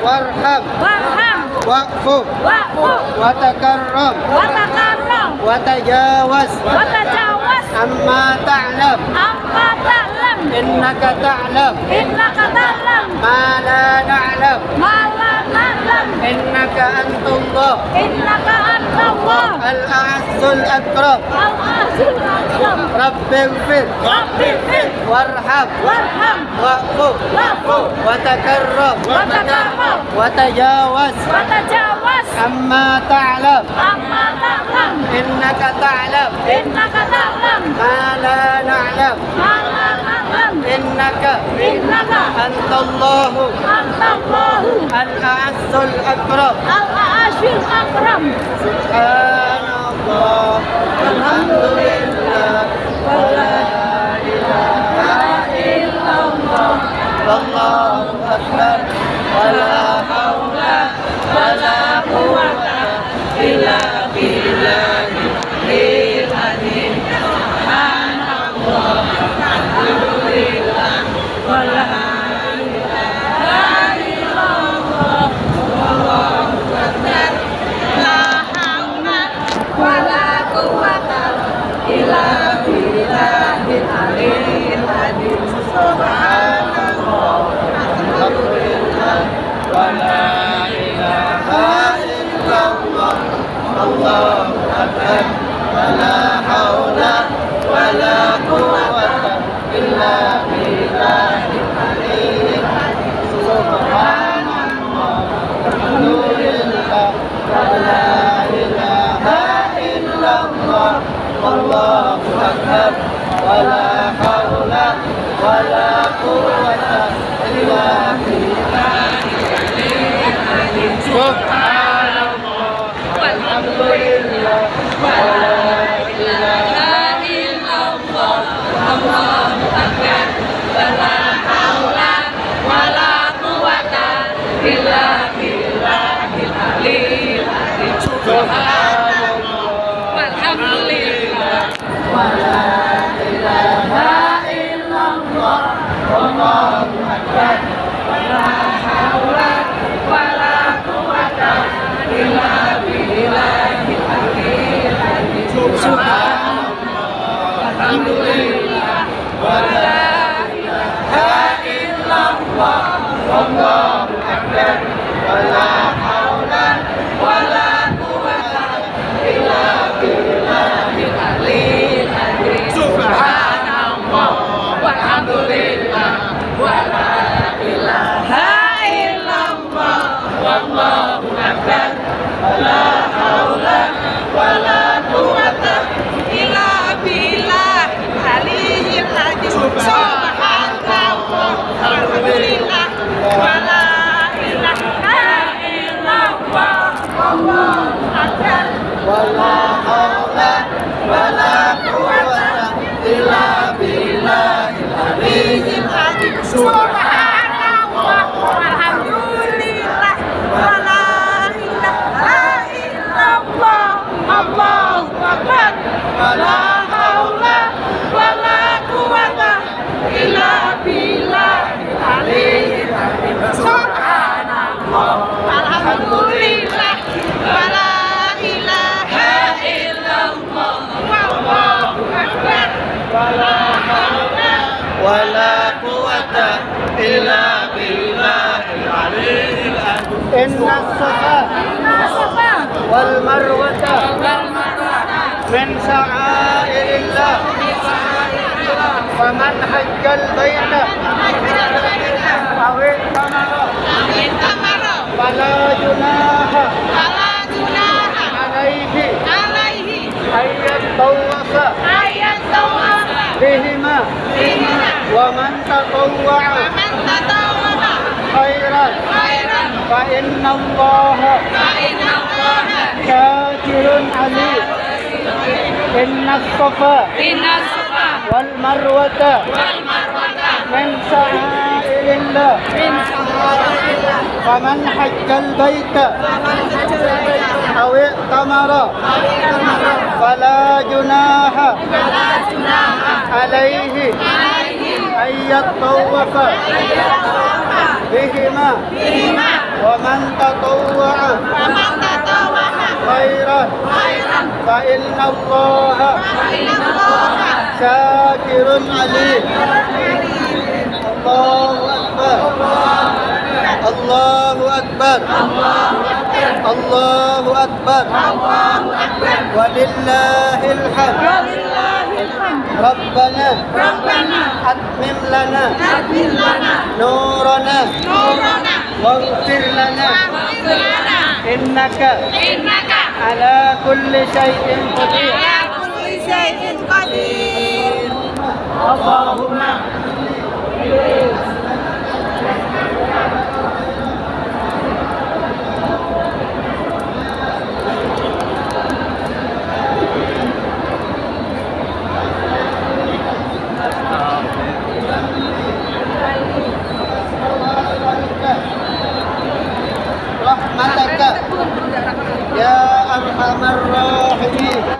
warham wa'fu watakarram watajawaz amma ta'lam innaka ta'lam ma la na'lam innaka antallah al-a'azzul akram rabbighfir warham wa'fu watakarram watajawaz amma ta'lam innaka ta'lam ma la na'lam innaka antallahu al-a'azzul akram subhanallah walhamdulillah wa la ilaha illallah wallahu akbar wa la hawla wa la quwwata illa billahil azim subhanallah walhamdulillah wa la Allahu akbar wa la haula wa la quwwata illa billahil aliyyil azim subhanallah walhamdulillah wa la ilaha illallah wallahu akbar wa la haula wa la quwwata illa billahil aliyyil azim subhanallah walhamdulillah wa la ilaha illallah wallahu akbar wa la haula wa la quwwata illa billahil aliyyil azim subhanallah walhamdulillah wa la ilaha illallah wallahu akbar wa la haula wa la quwwata illa billahil aliyyil azim subhanallah walhamdulillah wa la ilaha illallah wallahu akbar wa la haula wa la quwwata illa billahil aliyyil azim subhanallah walhamdulillah wa la ilaha illallah wallahu akbar wa la haula wa la quwwata illa billahil aliyyil azim subhanallah walhamdulillah wa la ilaha illallah wallahu إن الصفا والمروة من شعائر الله فمن حج البيت أو اعتمر فلا جناح عليه أن يطوف بهما ومن تطوع خيرا فإن الله شاكر عليم إن الصفا والمروة من شعائر الله فمن حج البيت أو اعتمر فلا جناح عليه أن يطوف بهما ومن تطوع خيرا فإن الله شاكر عليم. الله أكبر الله أكبر ولله الحمد. ربنا أتمم لنا نورنا واغفر لنا إنك على كل شيء قدير. اللهم rahmataka ya arhamar